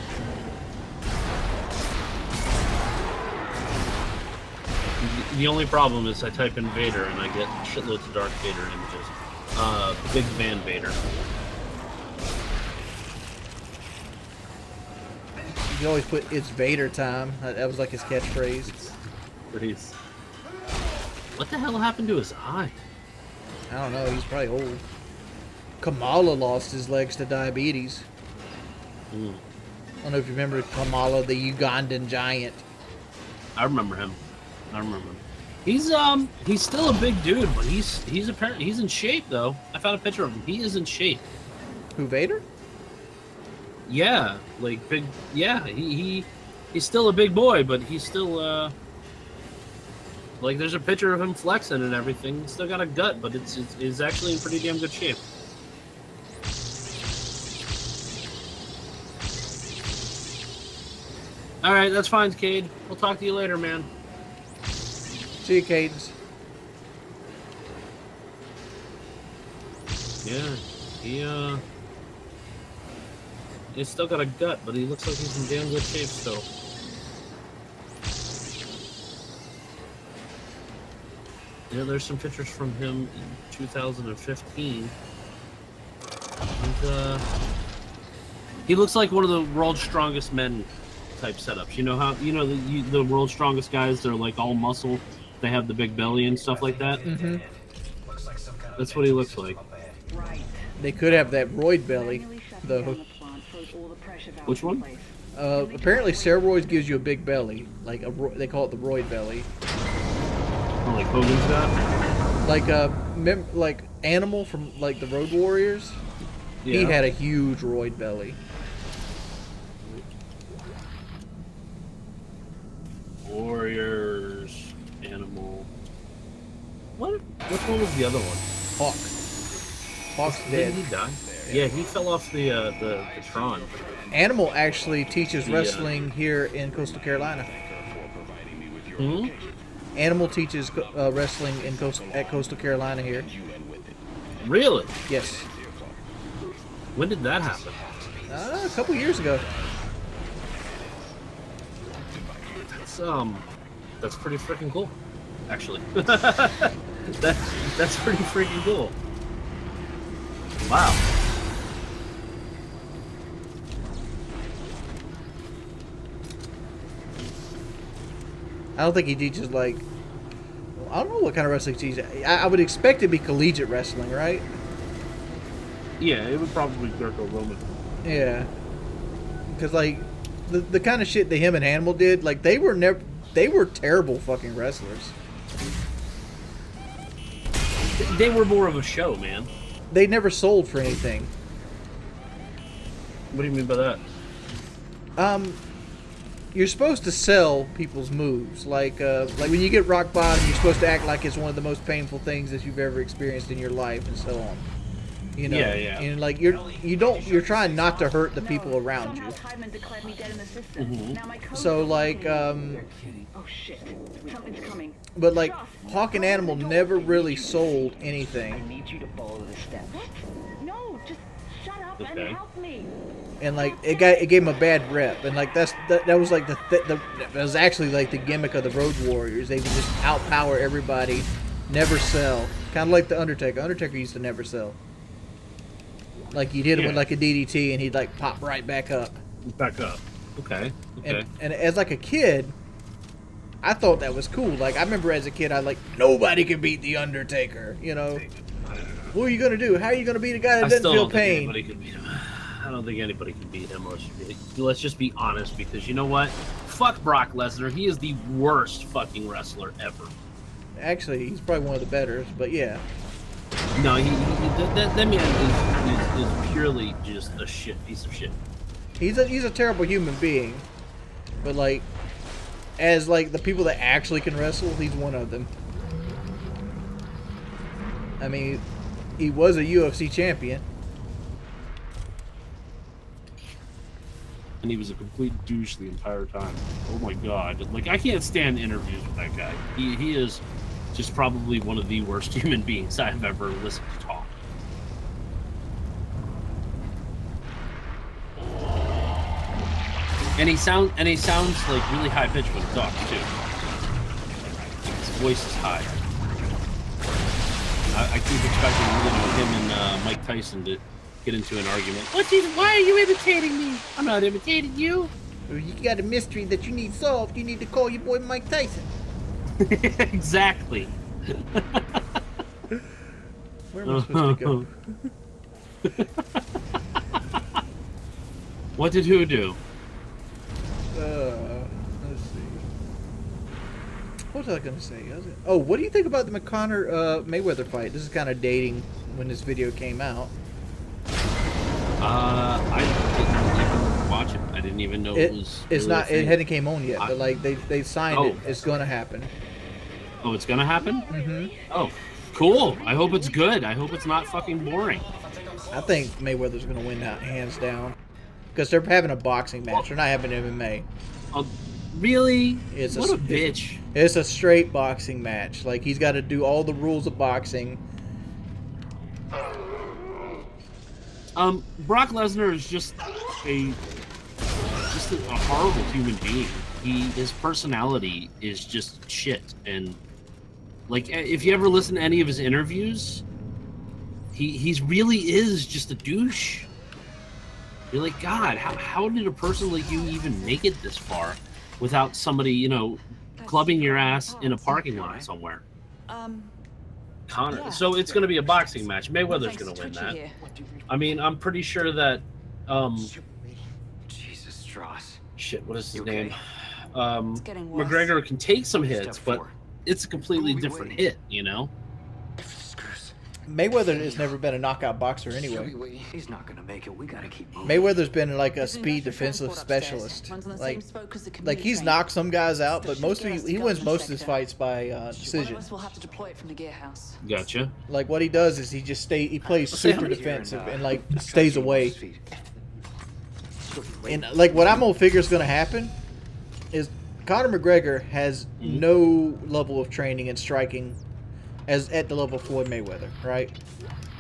The only problem is I type in Vader and I get shitloads of Darth Vader images. Big Van Vader. He always put "It's Vader time." That was like his catchphrase. What the hell happened to his eye? I don't know. He's probably old. Kamala lost his legs to diabetes. I don't know if you remember Kamala, the Ugandan giant. I remember him. He's still a big dude, but he's apparently in shape though. I found a picture of him. He is in shape. Who, Vader? Yeah, like big. Yeah, he's still a big boy, but he's still like there's a picture of him flexing and everything. He's still got a gut, but it's actually in pretty damn good shape. All right, that's fine, Cade. We'll talk to you later, man. See you, Cadence. Yeah, he's still got a gut, but he looks like he's in damn good shape still. Yeah, there's some pictures from him in 2015. And, he looks like one of the world's strongest men type setups. You know how the world's strongest guys? They're like all muscle. They have the big belly and stuff like that. Looks like some kind of That's what he looks like. Right. They could have that roid belly, though. Which one? Apparently, steroids gives you a big belly. Like they call it the roid belly. Oh, like Hogan's got? Like Animal from like the Road Warriors. Yeah. He had a huge roid belly. Warriors, Animal. What? Which one was the other one? Hawk. Hawk's Didn't dead. he die? Yeah, he fell off the Tron. Animal actually teaches wrestling here in Coastal Carolina. Hmm? Animal teaches wrestling at Coastal Carolina here. Really? Yes. When did that happen? A couple years ago. That's pretty freaking cool, actually. that's pretty freaking cool. Wow. I don't think he teaches like. I don't know what kind of wrestling he teaches. I would expect it to be collegiate wrestling, right? Yeah, it would probably be Greco-Roman. Yeah. Because like the kind of shit that him and Animal did, like they were never they were terrible fucking wrestlers. They were more of a show, man. They never sold for anything. What do you mean by that? You're supposed to sell people's moves, like when you get rock bottom, you're supposed to act like it's one of the most painful things that you've ever experienced in your life, and so on. You know, Yeah. And like you're trying not to hurt the people around you. Somehow Tideman declared me dead in the system. Now my code So is like, oh shit, something's coming. but like Hawk and Animal never really sold I anything, need you to follow the steps. What? No, just shut up Okay. and help me. and like it gave them a bad rep, and like that was like that was actually like the gimmick of the Road Warriors. They would just outpower everybody, never sell, kind of like the Undertaker. Undertaker used to never sell. Like you'd hit him with like a DDT, and he'd like pop right back up. Back up. Okay. And as like a kid, I thought that was cool. Like I remember as a kid, I like nobody can beat the Undertaker. You know, what are you gonna do? How are you gonna beat a guy that I doesn't still feel don't think pain? anybody could beat him. I don't think anybody can beat him. Let's just be honest, because you know what? Fuck Brock Lesnar. He is the worst fucking wrestler ever. Actually, he's probably one of the better. But yeah, No, that man is purely just a piece of shit. he's a terrible human being. But like, as like the people that actually can wrestle, he's one of them. I mean, he was a UFC champion. And he was a complete douche the entire time. Oh my god. Like, I can't stand interviews with that guy. He is just probably one of the worst human beings I've ever listened to talk. And he sounds like really high pitched when he talks too. His voice is high. I keep expecting him and Mike Tyson to get into an argument. Why are you imitating me? I'm not imitating you. You got a mystery that you need solved. You need to call your boy Mike Tyson. Exactly. Where am I supposed to go? What did who do? Let's see. What was I going to say? Oh, what do you think about the McConnor Mayweather fight? This is kind of dating when this video came out. I didn't even watch it. I didn't even know it was. It's really not. a thing. It hadn't came on yet, but like they signed it. It's going to happen. Oh, it's gonna happen? Mm-hmm. Oh, cool. I hope it's good. I hope it's not fucking boring. I think Mayweather's going to win that hands down because they're having a boxing match. They're not having MMA. Oh, really? It's what a bitch. It's a straight boxing match. Like he's got to do all the rules of boxing. Brock Lesnar is just a horrible human being. His personality is just shit. And like, if you ever listen to any of his interviews, he's really is just a douche. You're like, God, how did a person like you even make it this far without somebody, you know, clubbing your ass in a parking lot somewhere? Connor. Yeah. So it's going to be a boxing match. Mayweather's going to win that. I mean, I'm pretty sure that. Jesus, Strauss. Shit, what is his You name? okay? getting worse. McGregor can take some hits, Step but 4. it's a completely Who are we different waiting? hit, you know? Screws. Mayweather has never been a knockout boxer anyway. He's not gonna make it. We gotta keep moving. Mayweather's been like a There's an speed industrial defensive transport upstairs. specialist. Runs on the Like same spoke as the like commuter he's train. knocked some guys out, but Especially most of gas he wins guzzling most of his sector. fights by One of decision. us will have to deploy it from the gear house. Gotcha. Like what he does is he plays Let's say how super many- defensive and like stays away. And like what I'm gonna figure is gonna happen is Conor McGregor has no level of training and striking as at the level of Floyd Mayweather, right?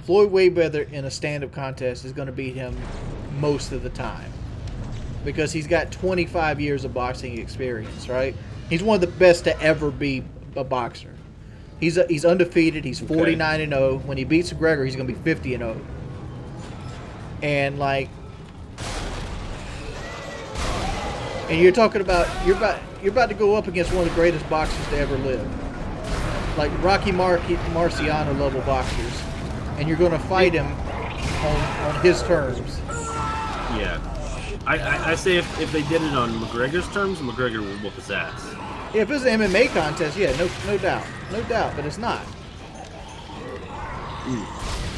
Floyd Mayweather in a stand-up contest is going to beat him most of the time because he's got 25 years of boxing experience, right? He's one of the best to ever be a boxer. He's undefeated. He's 49-0. When he beats McGregor, he's going to be 50-0. And like, and you're talking about you're about to go up against one of the greatest boxers to ever live, like Rocky Marciano level boxers, and you're going to fight him on his terms. Yeah. I say if they did it on McGregor's terms, McGregor would whoop his ass. Yeah, if it's an MMA contest, yeah, no doubt. No doubt, but it's not.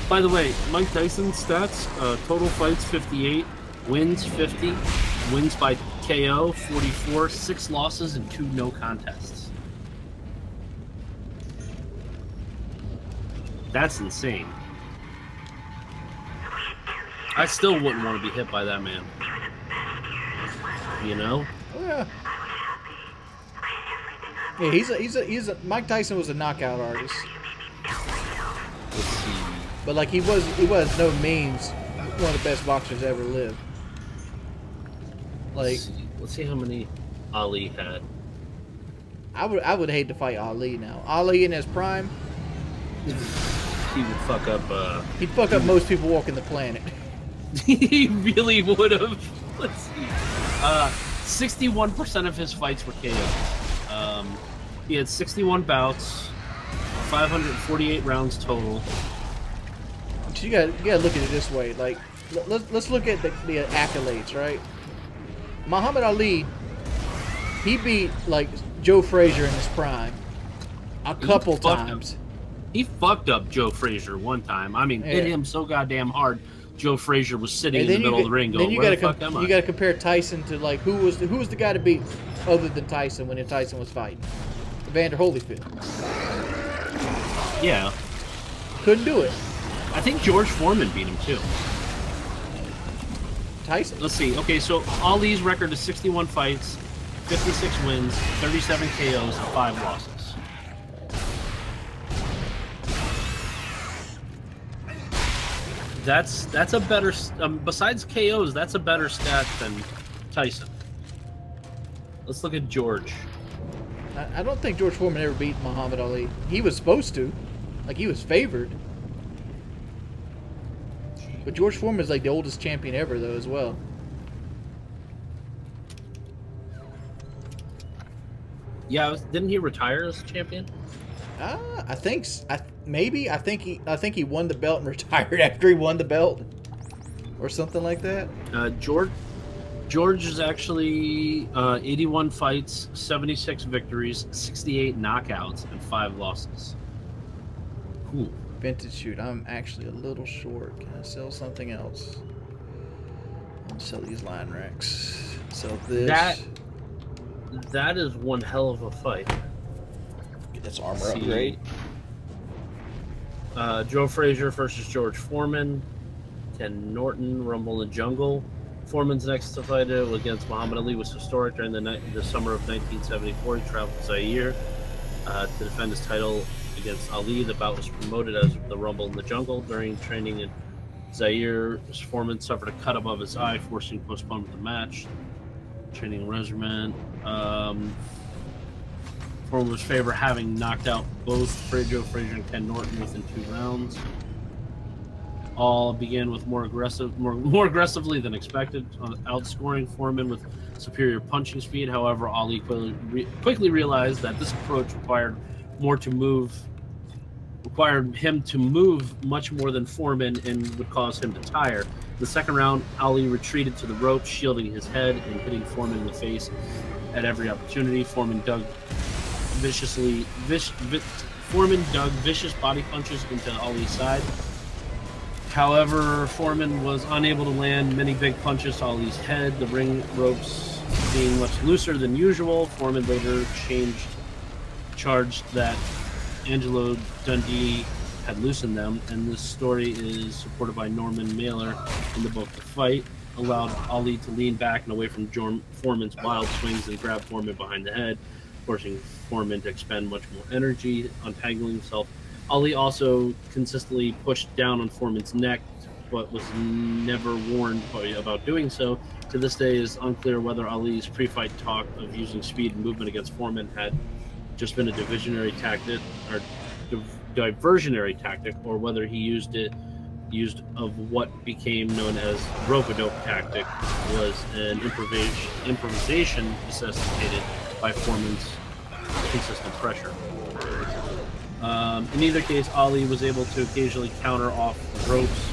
By the way, Mike Tyson's stats, total fights 58, wins 50, wins by KO 44, 6 losses and 2 no contests. That's insane. I still wouldn't want to be hit by that man. You know? Yeah. Yeah, he's a Mike Tyson was a knockout artist. Let's see. But like he was no means one of the best boxers ever lived. Like Let's see how many Ali had. I would hate to fight Ali now. Ali in his prime, He would fuck up. he'd fuck up most people walking the planet. He really would have. Let's see. 61% of his fights were KO. He had 61 bouts, 548 rounds total. You gotta look at it this way. Like let's look at the accolades, right? Muhammad Ali, he beat like Joe Frazier in his prime a couple times. He fucked up Joe Frazier one time. I mean, hit him so goddamn hard. Joe Frazier was sitting in the middle of the ring going, "Where the fuck am I?" You got to compare Tyson to like who was the guy to beat other than Tyson when Tyson was fighting? Evander Holyfield. Yeah, couldn't do it. I think George Foreman beat him too. Tyson. Let's see. Okay, so Ali's record is 61 fights, 56 wins, 37 KOs, and 5 losses. That's a better besides KOs. That's a better stat than Tyson. Let's look at George. I don't think George Foreman ever beat Muhammad Ali. He was supposed to, like he was favored. But George Foreman is like the oldest champion ever, though, as well. Yeah, didn't he retire as champion? I think maybe. I think he won the belt and retired after he won the belt, or something like that. George is actually 81 fights, 76 victories, 68 knockouts, and 5 losses. Cool. Vintage shoot. I'm actually a little short. Can I sell something else? I'll sell these line racks. Sell this. That is one hell of a fight. Get this armor upgrade. Joe Frazier versus George Foreman. Ken Norton, Rumble in the Jungle. Foreman's next fight against Muhammad Ali was historic. During the summer of 1974, he traveled to Zaire to defend his title against Ali. The bout was promoted as the Rumble in the Jungle. During training in Zaire, Foreman suffered a cut above his eye, forcing postponement of the match. Training regimen. Foreman was favored, having knocked out both Joe Frazier and Ken Norton within 2 rounds. All began with more aggressively than expected, outscoring Foreman with superior punching speed. However, Ali quickly realized that this approach required him to move much more than Foreman and would cause him to tire. In the second round, Ali retreated to the ropes, shielding his head and hitting Foreman in the face at every opportunity. Foreman dug vicious body punches into Ali's side. However, Foreman was unable to land many big punches to Ali's head, the ring ropes being much looser than usual. Foreman later charged that Angelo Dundee had loosened them, and this story is supported by Norman Mailer in the book. The fight allowed Ali to lean back and away from Foreman's wild swings and grab Foreman behind the head, forcing Foreman to expend much more energy, untangling himself. Ali also consistently pushed down on Foreman's neck, but was never warned about doing so. To this day, it is unclear whether Ali's pre-fight talk of using speed and movement against Foreman had just been a diversionary tactic, or whether he used of what became known as rope-a-dope tactic, was an improvisation necessitated by Foreman's consistent pressure. In either case, Ali was able to occasionally counter off the ropes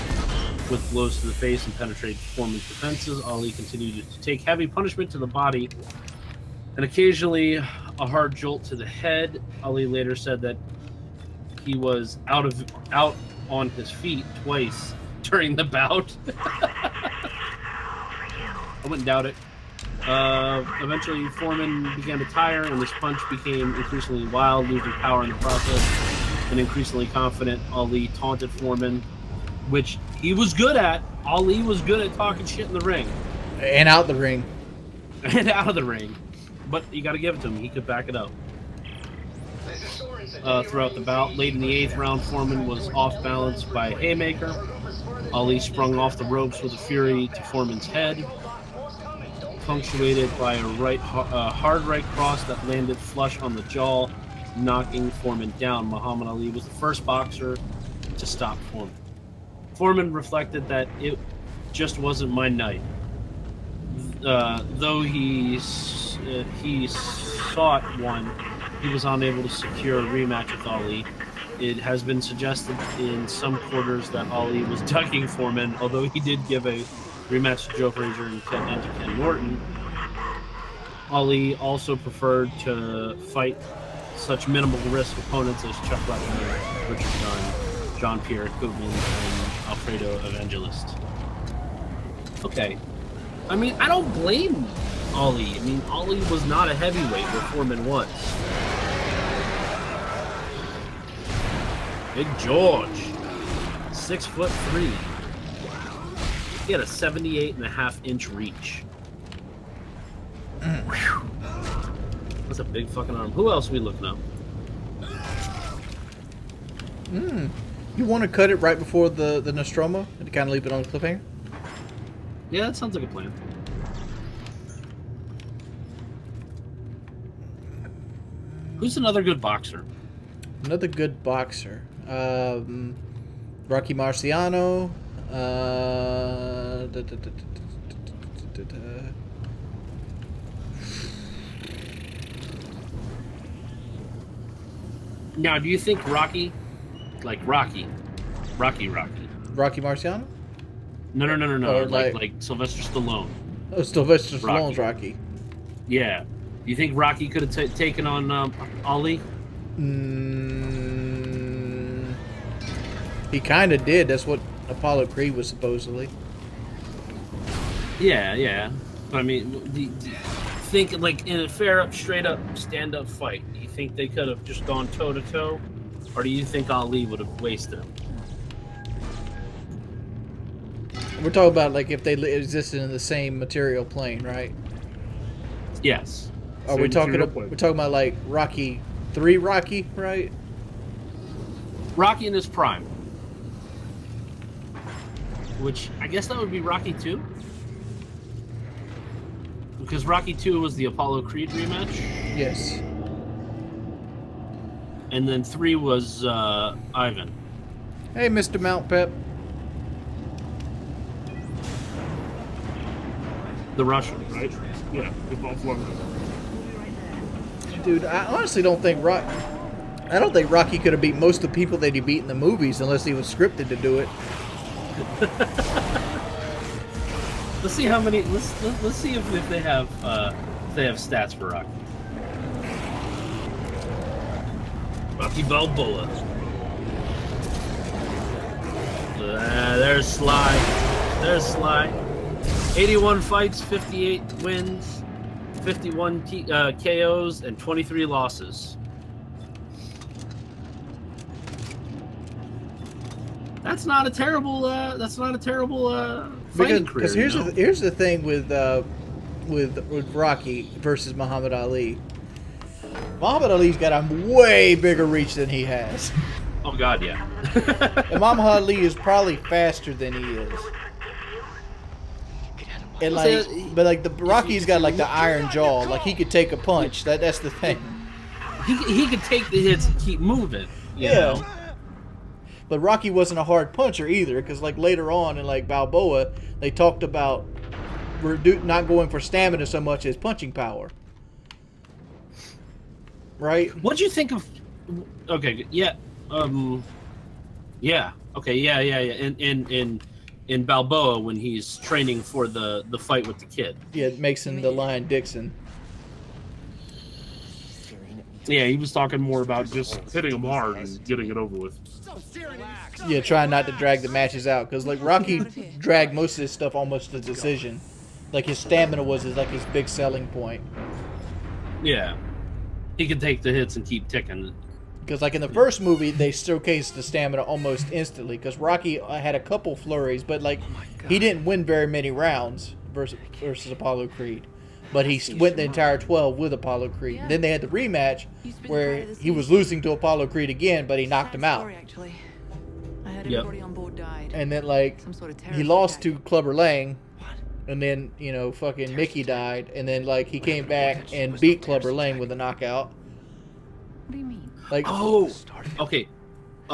with blows to the face and penetrate Foreman's defenses. Ali continued to take heavy punishment to the body, and occasionally a hard jolt to the head. Ali later said that he was out on his feet twice during the bout. I wouldn't doubt it. Eventually, Foreman began to tire, and his punch became increasingly wild, losing power in the process. And increasingly confident, Ali taunted Foreman, which he was good at. Ali was good at talking shit in the ring. And out the ring. And out of the ring. But you got to give it to him. He could back it up. Throughout the bout, late in the 8th round, Foreman was off balance by a haymaker. Ali sprung off the ropes with a fury to Foreman's head, punctuated by a hard right cross that landed flush on the jaw, knocking Foreman down. Muhammad Ali was the first boxer to stop Foreman. Foreman reflected that it just wasn't my night. Though he sought one, he was unable to secure a rematch with Ali. It has been suggested in some quarters that Ali was ducking Foreman, although he did give a rematch to Joe Frazier and to Ken Norton. Ali also preferred to fight such minimal risk opponents as Chuck Wepner, Richard Dunn, Jean-Pierre Koopman, and Alfredo Evangelist. Okay. I mean, I don't blame Ali. I mean, Ali was not a heavyweight where Foreman was. Big George, 6'3". He had a 78.5-inch reach. That's a big fucking arm. Who else are we looking up? You want to cut it right before the Nostromo and kind of leave it on a cliffhanger? Yeah, that sounds like a plan. Who's another good boxer? Another good boxer. Rocky Marciano. Now, do you think Rocky, like Rocky Marciano? No. Or Like Sylvester Stallone. Oh, Sylvester Stallone's Rocky. Yeah. You think Rocky could have taken on Ali? He kind of did. That's what Apollo Creed was supposedly. Yeah. I mean, do you think like in a straight up, stand up fight, do you think they could have just gone toe to toe, or do you think Ali would have wasted him? We're talking about like if they existed in the same material plane, right? Yes. Are we talking? We're talking about like Rocky 3, Rocky, right? Rocky in his prime. Which I guess that would be Rocky 2. Because Rocky 2 was the Apollo Creed rematch. Yes. And then 3 was Ivan. Hey, Mr. Mount Pep. The Russian, right? Yeah, they both won. Dude, I honestly don't think Rocky could have beat most of the people that he beat in the movies unless he was scripted to do it. Let's see how many. Let's see if they have stats for Rocky. Rocky Balboa. There's Sly. 81 fights, 58 wins, 51 KOs, and 23 losses. That's not a terrible. Fighting career. Because here's the thing with Rocky versus Muhammad Ali. Muhammad Ali's got a way bigger reach than he has. Oh God, yeah. And Muhammad Ali is probably faster than he is. And but the Rocky's got like the iron jaw, like he could take a punch. That's the thing. He could take the hits and keep moving. You know? But Rocky wasn't a hard puncher either, because like later on in like Balboa, they talked about not going for stamina so much as punching power. Right? What'd you think of? Okay, yeah, yeah, okay, yeah. In Balboa, when he's training for the fight with the kid. Yeah, Mason the Lion Dixon. Yeah, he was talking more about just hitting him hard and getting it over with. Yeah, trying not to drag the matches out, because like Rocky dragged most of his stuff almost to decision. Like his stamina was like his big selling point. Yeah, he could take the hits and keep ticking. Because like in the first movie, they showcased the stamina almost instantly. Because Rocky had a couple flurries, but like he didn't win very many rounds versus Apollo Creed. But he went the entire 12 with Apollo Creed. Yeah. Then they had the rematch where he was losing to Apollo Creed again, but he knocked him out. Story, actually. I heard Yep. everybody on board died. And then like Some sort of he terrorist lost attack. to Clubber Lang, and then you know fucking Mickey died, and then like he came back and beat Clubber Lang with a knockout. What do you mean? Like Oh, okay.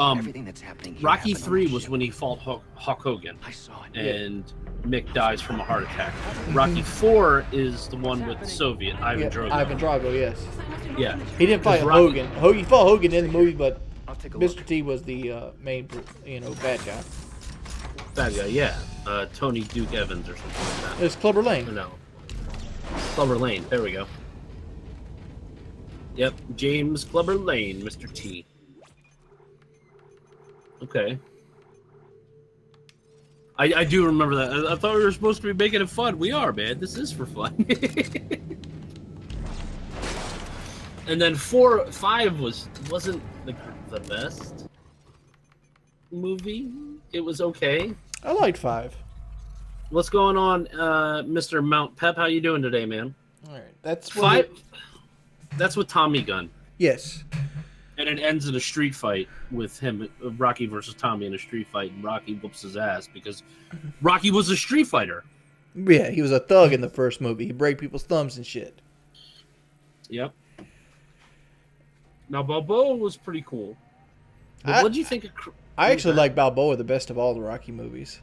Everything that's happening here Rocky happened on 3 the was ship. when he fought Hulk Hogan, I saw it. and Mick dies from a heart attack. Rocky 4 is the one with the Soviet, Ivan yeah, Drago. Ivan Drago, yes. Yeah. He didn't fight Rocky- Hogan. He fought Hogan in the movie, but I'll take a look. Mr. T was the main, bad guy. Bad guy, yeah. Tony Duke Evans or something like that. It's Clubber Or Lang. no. Clubber Lane, there we go. Yep, James Clubber Lane, Mr. T. Okay. I do remember that. I thought we were supposed to be making it fun. We are, man. This is for fun. And then 5 wasn't the best movie. It was okay. I liked 5. What's going on, Mr. Mount Pep? How you doing today, man? All right, that's 5. That's with Tommy Gun. Yes. And it ends in a street fight with him, Rocky versus Tommy in a street fight, and Rocky whoops his ass because Rocky was a street fighter. Yeah, he was a thug in the first movie. He break people's thumbs and shit. Yep. Now Balboa was pretty cool. But what do you think of? I actually like Balboa the best of all the Rocky movies.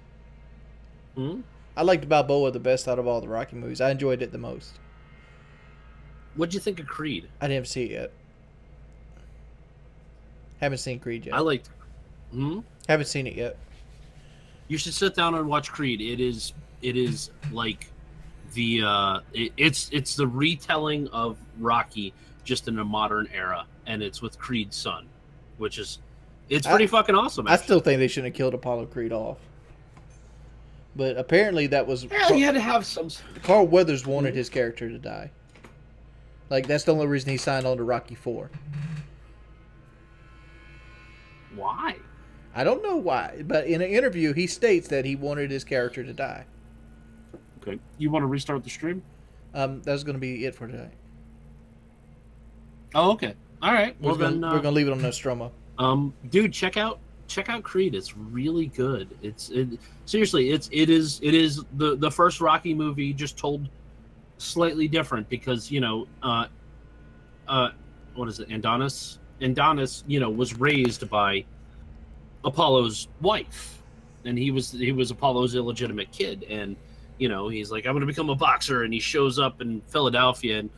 Hmm? I liked Balboa the best out of all the Rocky movies. I enjoyed it the most. What'd you think of Creed? I didn't see it yet. Haven't seen Creed yet. I liked. Hmm. Haven't seen it yet. You should sit down and watch Creed. It is like the it's the retelling of Rocky just in a modern era, and it's with Creed's son, which is it's pretty fucking awesome. I still think they shouldn't have killed Apollo Creed off. But apparently that was He had to have some. Carl Weathers wanted his character to die. Like that's the only reason he signed on to Rocky 4. Why? I don't know why, but in an interview he states that he wanted his character to die. Okay. You want to restart the stream? That's going to be it for tonight. Oh, okay. All right. Well, We're gonna leave it on Nostromo. Dude, check out Creed. It's really good. Seriously, it is the first Rocky movie just told slightly different because what is it, Adonis, was raised by Apollo's wife, and he was Apollo's illegitimate kid, and he's like, I'm gonna become a boxer, and he shows up in Philadelphia and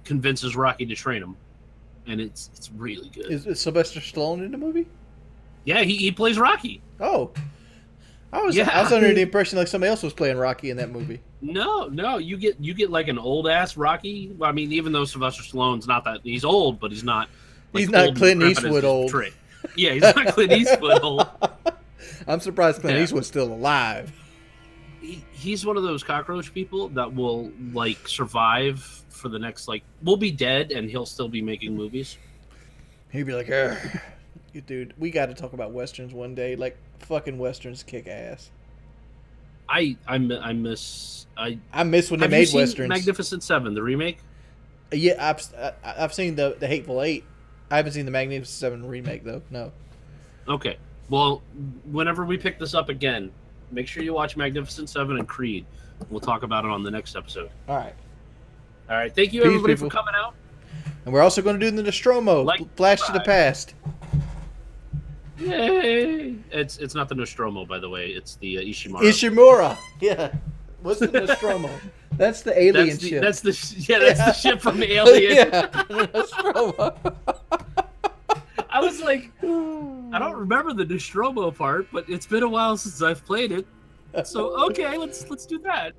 convinces Rocky to train him, and it's really good. Is Sylvester Stallone in the movie? Yeah, he plays Rocky. Oh, I was Yeah. under the impression like somebody else was playing Rocky in that movie. No, you get like an old ass Rocky. I mean, even though Sylvester Stallone's not that, he's old, but he's not. Like, He's not old Clint and decrepit as Eastwood his old. trick. Yeah, he's not Clint Eastwood old. I'm surprised Clint Yeah. Eastwood's still alive. He's one of those cockroach people that will like survive for the next we'll be dead and he'll still be making movies. He'd be like, dude, we got to talk about westerns one day. Like fucking westerns kick ass. I miss when they have made you seen westerns. Magnificent Seven, the remake? Yeah, I've seen the Hateful Eight. I haven't seen the Magnificent Seven remake though. No. Okay. Well, whenever we pick this up again, make sure you watch Magnificent Seven and Creed. We'll talk about it on the next episode. All right. All right. Thank you, Peace, everybody, people. for coming out. And we're also going to do the Nostromo, Flash to the Past. Yay! It's not the Nostromo, by the way. It's the Ishimura. Ishimura. Yeah. What's the Nostromo? That's the alien ship. That's the ship from Alien. Yeah. Nostromo. I was like, I don't remember the Nostromo part, but it's been a while since I've played it. So okay, let's do that.